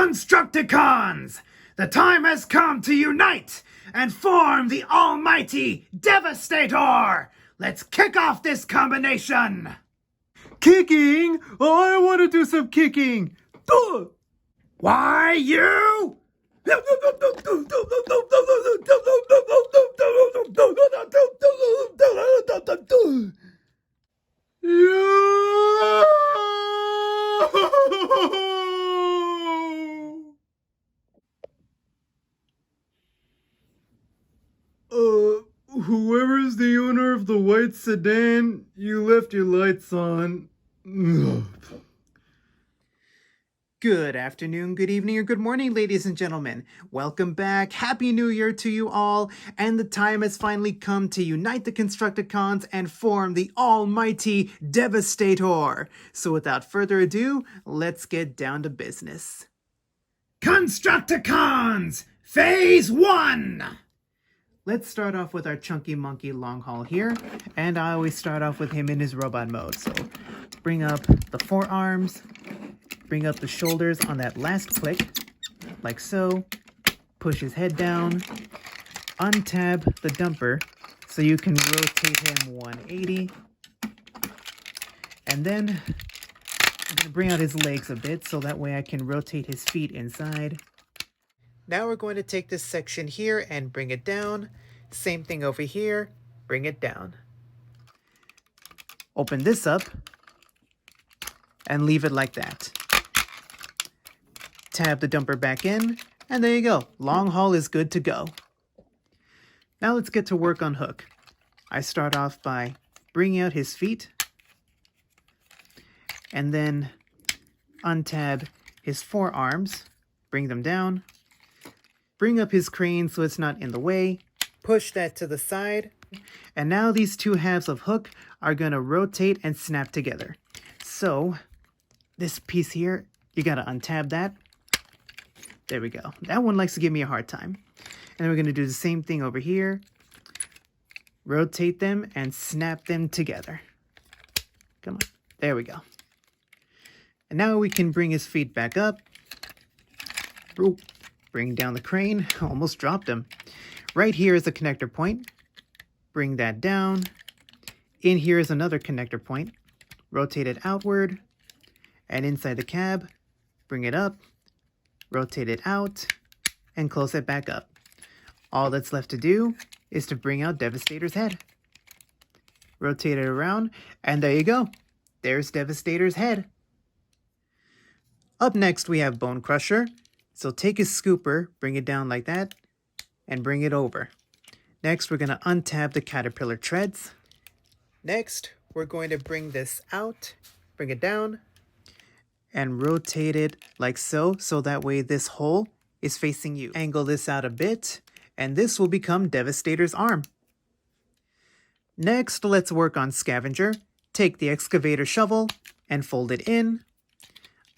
Constructicons! The time has come to unite and form the almighty Devastator! Let's kick off this combination! Kicking? I want to do some kicking. Why, you? Whoever's the owner of the white sedan, you left your lights on. Good afternoon, good evening, or good morning, ladies and gentlemen. Welcome back. Happy New Year to you all. And the time has finally come to unite the Constructicons and form the almighty Devastator. So without further ado, let's get down to business. Constructicons! Phase 1! Let's start off with our chunky monkey long haul here. And I always start off with him in his robot mode. So bring up the forearms. Bring up the shoulders on that last click, like so. Push his head down. Untab the dumper so you can rotate him 180. And then I'm going to bring out his legs a bit so that way I can rotate his feet inside. Now we're going to take this section here and bring it down. Same thing over here. Bring it down. Open this up and leave it like that. Tab the dumper back in, and there you go. Long haul is good to go. Now let's get to work on Hook. I start off by bringing out his feet, and then untab his forearms, bring them down, bring up his crane so it's not in the way, push that to the side, and now these two halves of Hook are going to rotate and snap together. So this piece here, you got to untab that. There we go. That one likes to give me a hard time. And then we're going to do the same thing over here. Rotate them and snap them together. Come on. There we go. And now we can bring his feet back up. Bring down the crane. Almost dropped him. Right here is the connector point. Bring that down. In here is another connector point. Rotate it outward. And inside the cab, bring it up. Rotate it out, and close it back up. All that's left to do is to bring out Devastator's head. Rotate it around, and there you go. There's Devastator's head. Up next, we have Bone Crusher. So take his scooper, bring it down like that, and bring it over. Next, we're going to untab the caterpillar treads. Next, we're going to bring this out, bring it down, and rotate it like so that way this hole is facing you. Angle this out a bit, and this will become Devastator's arm. Next, let's work on Scavenger. Take the excavator shovel and fold it in.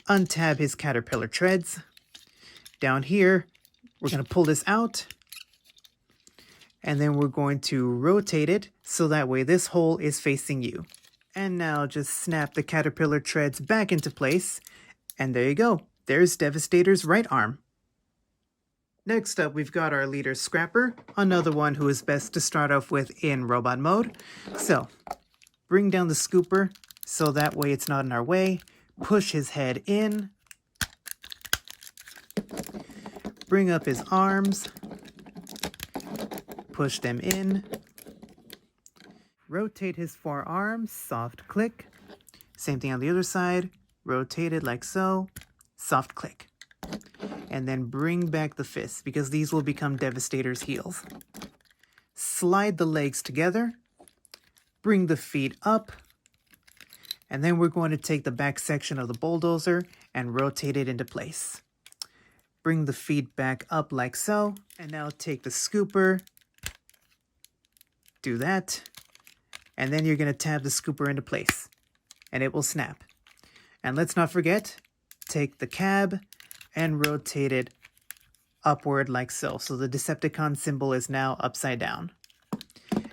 Untab his caterpillar treads. Down here, we're going to pull this out, and then we're going to rotate it so that way this hole is facing you. And now just snap the caterpillar treads back into place. And there you go. There's Devastator's right arm. Next up, we've got our leader Scrapper, another one who is best to start off with in robot mode. So, bring down the scooper so that way it's not in our way. Push his head in. Bring up his arms. Push them in. Rotate his forearms, soft click. Same thing on the other side. Rotate it like so, soft click. And then bring back the fists because these will become Devastator's heels. Slide the legs together. Bring the feet up. And then we're going to take the back section of the bulldozer and rotate it into place. Bring the feet back up like so. And now take the scooper. Do that. And then you're going to tab the scooper into place, and it will snap. And let's not forget, take the cab and rotate it upward like so. So the Decepticon symbol is now upside down.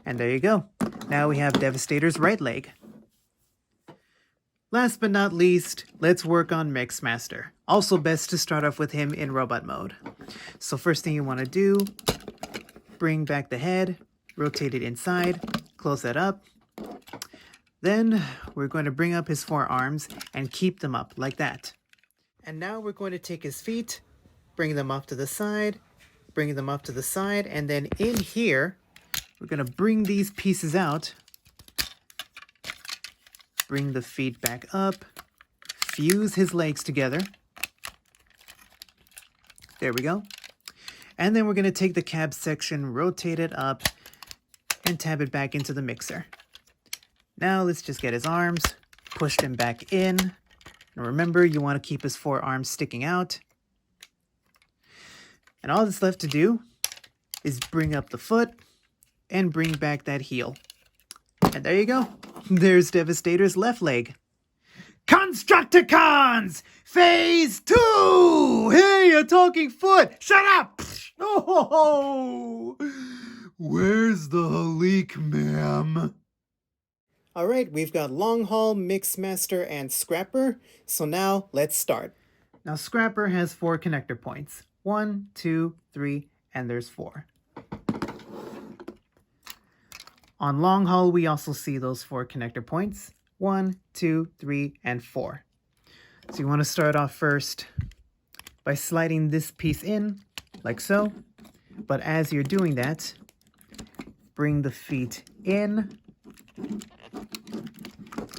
And there you go. Now we have Devastator's right leg. Last but not least, let's work on Mixmaster, Also best to start off with him in robot mode. So first thing you want to do, bring back the head, rotate it inside, close that up. Then we're going to bring up his forearms and keep them up like that. And now we're going to take his feet, bring them up to the side, bring them up to the side, and then in here, we're going to bring these pieces out. Bring the feet back up, fuse his legs together. There we go. And then we're going to take the cab section, rotate it up, and tab it back into the mixer. Now let's just get his arms, push them back in. And remember, you want to keep his forearms sticking out. And all that's left to do is bring up the foot and bring back that heel. And there you go. There's Devastator's left leg. Constructicons! Phase 2! Hey, a talking foot! Shut up! Oh, where's the leak, ma'am? All right, we've got Long Haul, Mixmaster, and Scrapper. So now let's start. Now Scrapper has 4 connector points. 1, 2, 3, and there's 4. On Long Haul, we also see those 4 connector points. 1, 2, 3, and 4. So you want to start off first by sliding this piece in, like so. But as you're doing that, bring the feet in,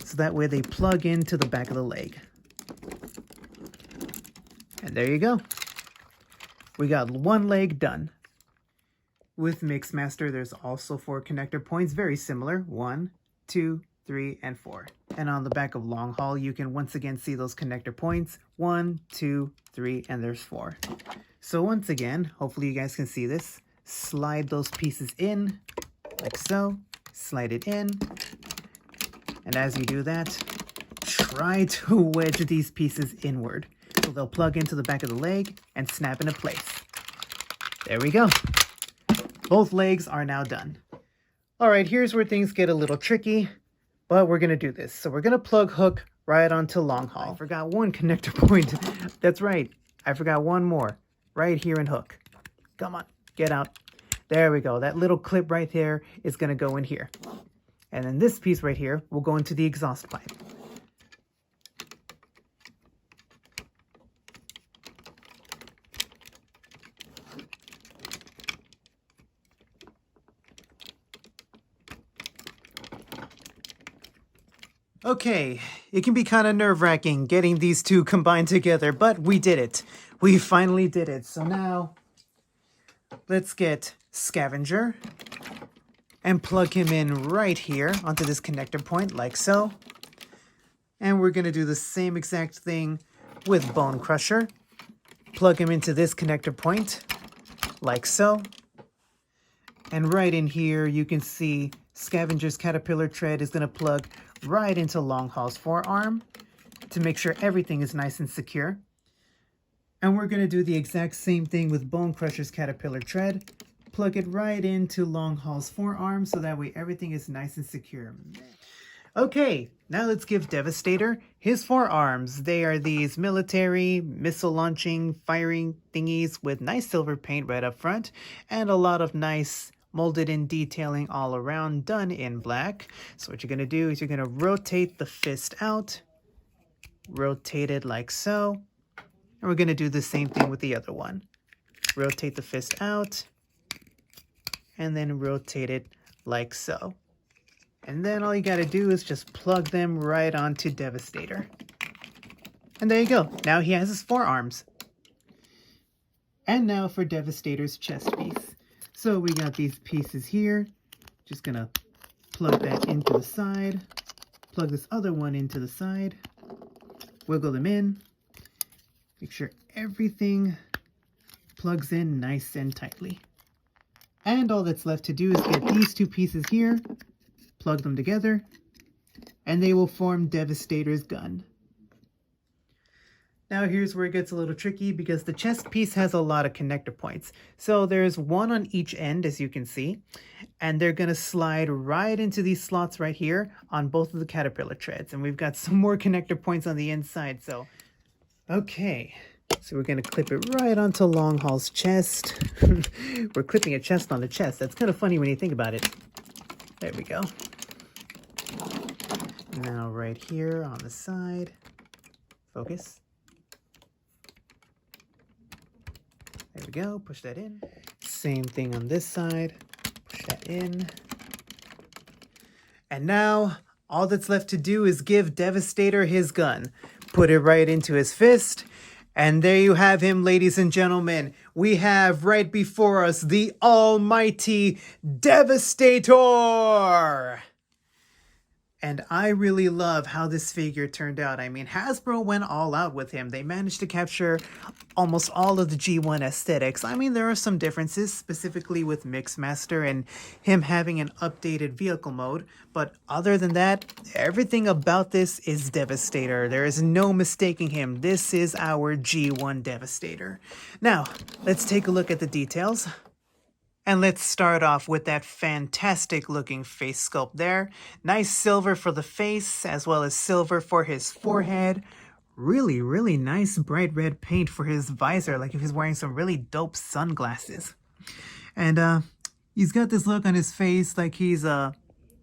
so that way they plug into the back of the leg. And there you go. We got 1 leg done. With Mixmaster, there's also 4 connector points, very similar. 1, 2, 3, and 4. And on the back of Long Haul, you can once again see those connector points. 1, 2, 3, and there's 4. So once again, hopefully you guys can see this. Slide those pieces in, like so. Slide it in. And as you do that, try to wedge these pieces inward, so they'll plug into the back of the leg and snap into place. There we go. Both legs are now done. All right, here's where things get a little tricky, but we're going to do this. So we're going to plug hook right onto Long Haul. I forgot 1 connector point. That's right. I forgot 1 more. Right here in hook. Come on, get out. There we go. That little clip right there is going to go in here. And then this piece right here will go into the exhaust pipe. Okay, it can be kind of nerve-wracking getting these 2 combined together, but we did it. We finally did it. So now, let's get Scavenger and plug him in right here onto this connector point, like so. And we're going to do the same exact thing with Bone Crusher. Plug him into this connector point, like so. And right in here, you can see Scavenger's caterpillar tread is going to plug right into Long Haul's forearm to make sure everything is nice and secure. And we're going to do the exact same thing with Bone Crusher's caterpillar tread. Plug it right into Long Haul's forearm so that way everything is nice and secure. Okay, now let's give Devastator his forearms. They are these military, missile launching, firing thingies with nice silver paint right up front and a lot of nice molded in detailing all around done in black. So what you're going to do is you're going to rotate the fist out, rotate it like so, and we're going to do the same thing with the other one. Rotate the fist out, and then rotate it like so. And then all you got to do is just plug them right onto Devastator. And there you go. Now he has his forearms. And now for Devastator's chest piece. So we got these pieces here. Just gonna plug that into the side. Plug this other one into the side. Wiggle them in. Make sure everything plugs in nice and tightly. And all that's left to do is get these 2 pieces here, plug them together, and they will form Devastator's gun. Now here's where it gets a little tricky because the chest piece has a lot of connector points. So there's 1 on each end, as you can see, and they're going to slide right into these slots right here on both of the caterpillar treads. And we've got some more connector points on the inside. So, okay, So we're going to clip it right onto Long Haul's chest. We're clipping a chest on the chest. That's kind of funny when you think about it. There we go. Now right here on the side. Focus. There we go. Push that in. Same thing on this side. Push that in. And now, all that's left to do is give Devastator his gun. Put it right into his fist. And there you have him, ladies and gentlemen. We have right before us the almighty Devastator! And I really love how this figure turned out. I mean, Hasbro went all out with him. They managed to capture almost all of the G1 aesthetics. I mean, there are some differences, specifically with Mixmaster and him having an updated vehicle mode. But other than that, everything about this is Devastator. There is no mistaking him. This is our G1 Devastator. Now, let's take a look at the details. And let's start off with that fantastic looking face sculpt there. Nice silver for the face, as well as silver for his forehead. Really, really nice bright red paint for his visor, like if he's wearing some really dope sunglasses. And he's got this look on his face like he's not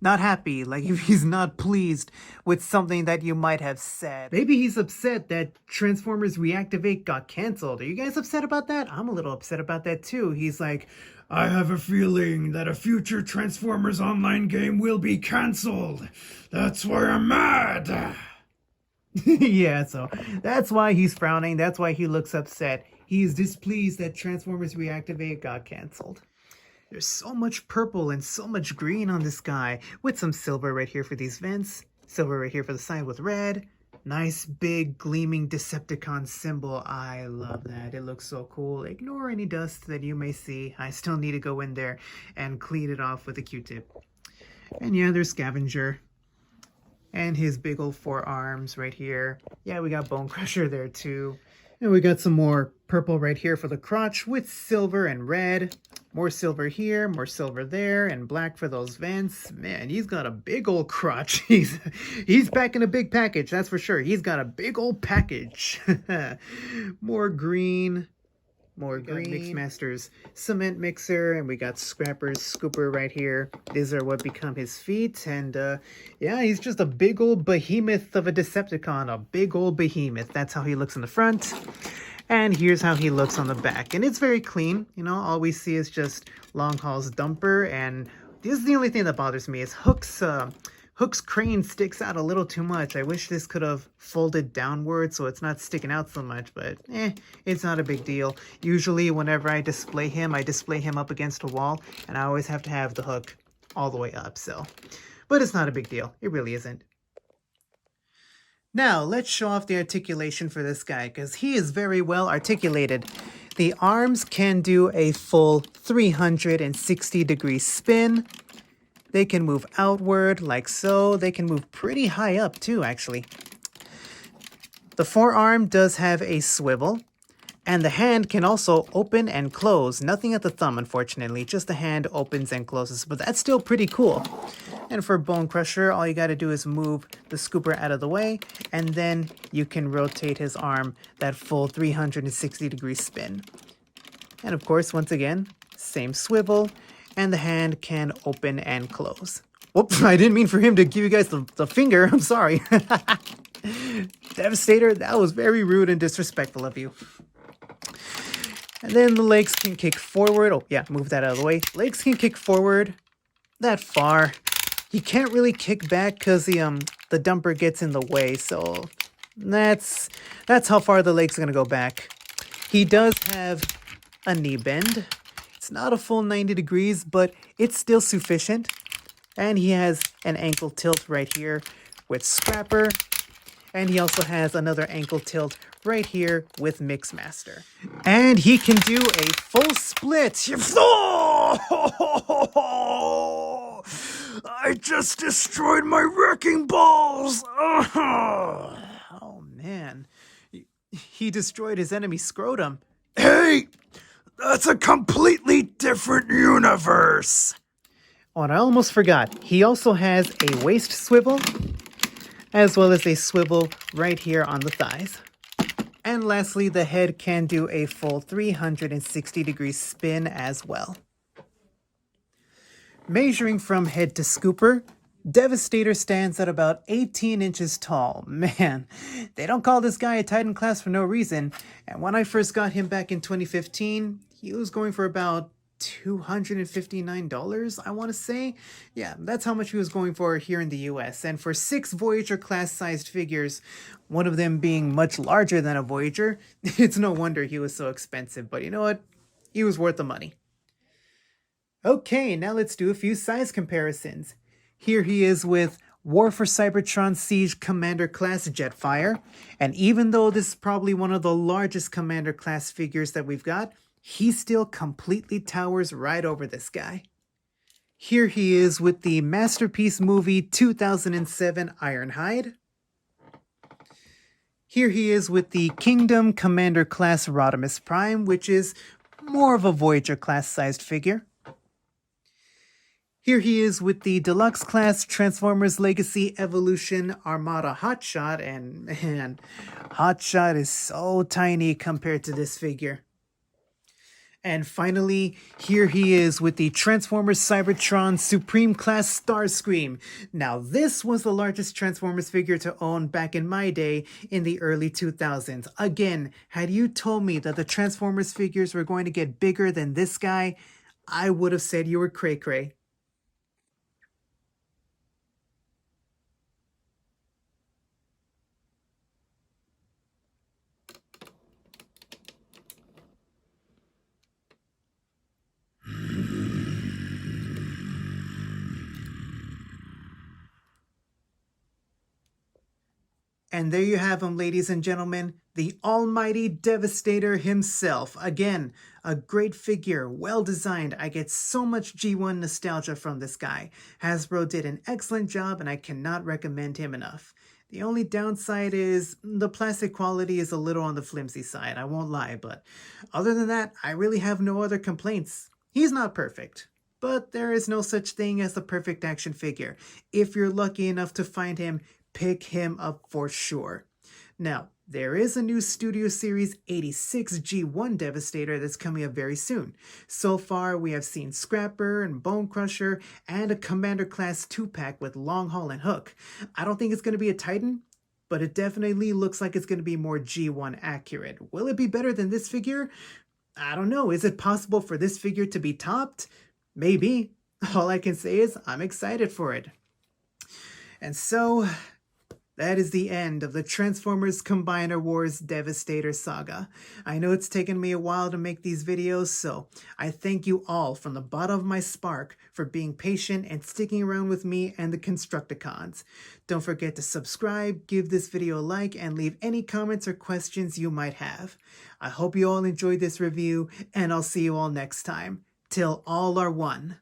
happy, like if he's not pleased with something that you might have said. Maybe he's upset that Transformers Reactivate got canceled. Are you guys upset about that? I'm a little upset about that too. He's like, I have a feeling that a future Transformers Online game will be cancelled. That's why I'm mad. yeah, so that's why he's frowning. That's why he looks upset. He's displeased that Transformers Reactivate got canceled. There's so much purple and so much green on this guy, with some silver right here for these vents, silver right here for the side with red. Nice big gleaming Decepticon symbol. I love that. It looks so cool. Ignore any dust that you may see. I still need to go in there and clean it off with a Q-tip. And yeah, there's Scavenger. And his big old forearms right here. Yeah, we got Bone Crusher there too. And we got some more purple right here for the crotch with silver and red. More silver here, more silver there, and black for those vents. Man, he's got a big old crotch. He's packing a big package, that's for sure. He's got a big old package. More green. More green. Mixmaster's cement mixer, and we got Scrapper's scooper right here. These are what become his feet, and yeah, he's just a big old behemoth of a Decepticon. A big old behemoth. That's how he looks in the front. And here's how he looks on the back. And it's very clean. You know, all we see is just Long Haul's dumper. And this is the only thing that bothers me is Hook's crane sticks out a little too much. I wish this could have folded downward so it's not sticking out so much. But it's not a big deal. Usually whenever I display him up against a wall. And I always have to have the hook all the way up. So, but it's not a big deal. It really isn't. Now, let's show off the articulation for this guy, because he is very well articulated. The arms can do a full 360-degree spin. They can move outward, like so. They can move pretty high up, too, actually. The forearm does have a swivel, and the hand can also open and close. Nothing at the thumb, unfortunately. Just the hand opens and closes, but that's still pretty cool. And for Bone Crusher, all you gotta do is move the scooper out of the way, and then you can rotate his arm that full 360-degree spin. And of course, once again, same swivel, and the hand can open and close. Whoops, I didn't mean for him to give you guys the finger, I'm sorry. Devastator, that was very rude and disrespectful of you. And then the legs can kick forward. Oh yeah, move that out of the way. Legs can kick forward that far. He can't really kick back because the dumper gets in the way, so that's how far the legs are gonna go back. He does have a knee bend. It's not a full 90 degrees, but it's still sufficient. And he has an ankle tilt right here with Scrapper. And he also has another ankle tilt right here with Mixmaster. And he can do a full split. Oh! I just destroyed my wrecking balls! Oh, man. He destroyed his enemy scrotum. Hey! That's a completely different universe! Oh, and I almost forgot. He also has a waist swivel, as well as a swivel right here on the thighs. And lastly, the head can do a full 360-degree spin as well. Measuring from head to scooper, Devastator stands at about 18 inches tall. Man, they don't call this guy a Titan class for no reason. And when I first got him back in 2015, he was going for about $259, I want to say. Yeah, that's how much he was going for here in the US. And for 6 Voyager class sized figures, one of them being much larger than a Voyager, it's no wonder he was so expensive. But you know what? He was worth the money. Okay, now let's do a few size comparisons. Here he is with War for Cybertron Siege Commander Class Jetfire, and even though this is probably one of the largest Commander Class figures that we've got, he still completely towers right over this guy. Here he is with the Masterpiece Movie 2007 Ironhide. Here he is with the Kingdom Commander Class Rodimus Prime, which is more of a Voyager class sized figure. Here he is with the Deluxe Class Transformers Legacy Evolution Armada Hotshot, and man, Hotshot is so tiny compared to this figure. And finally, here he is with the Transformers Cybertron Supreme Class Starscream. Now this was the largest Transformers figure to own back in my day in the early 2000s. Again, had you told me that the Transformers figures were going to get bigger than this guy, I would have said you were cray-cray. And there you have him, ladies and gentlemen, the almighty Devastator himself. Again, a great figure, well designed. I get so much G1 nostalgia from this guy. Hasbro did an excellent job and I cannot recommend him enough. The only downside is the plastic quality is a little on the flimsy side, I won't lie, but other than that, I really have no other complaints. He's not perfect, but there is no such thing as the perfect action figure. If you're lucky enough to find him, pick him up for sure. Now, there is a new Studio Series 86 G1 Devastator that's coming up very soon. So far, we have seen Scrapper and Bone Crusher and a Commander Class 2-pack with Long Haul and Hook. I don't think it's going to be a Titan, but it definitely looks like it's going to be more G1 accurate. Will it be better than this figure? I don't know. Is it possible for this figure to be topped? Maybe. All I can say is I'm excited for it. And so, that is the end of the Transformers Combiner Wars Devastator saga. I know it's taken me a while to make these videos, so I thank you all from the bottom of my spark for being patient and sticking around with me and the Constructicons. Don't forget to subscribe, give this video a like, and leave any comments or questions you might have. I hope you all enjoyed this review, and I'll see you all next time. Till all are one.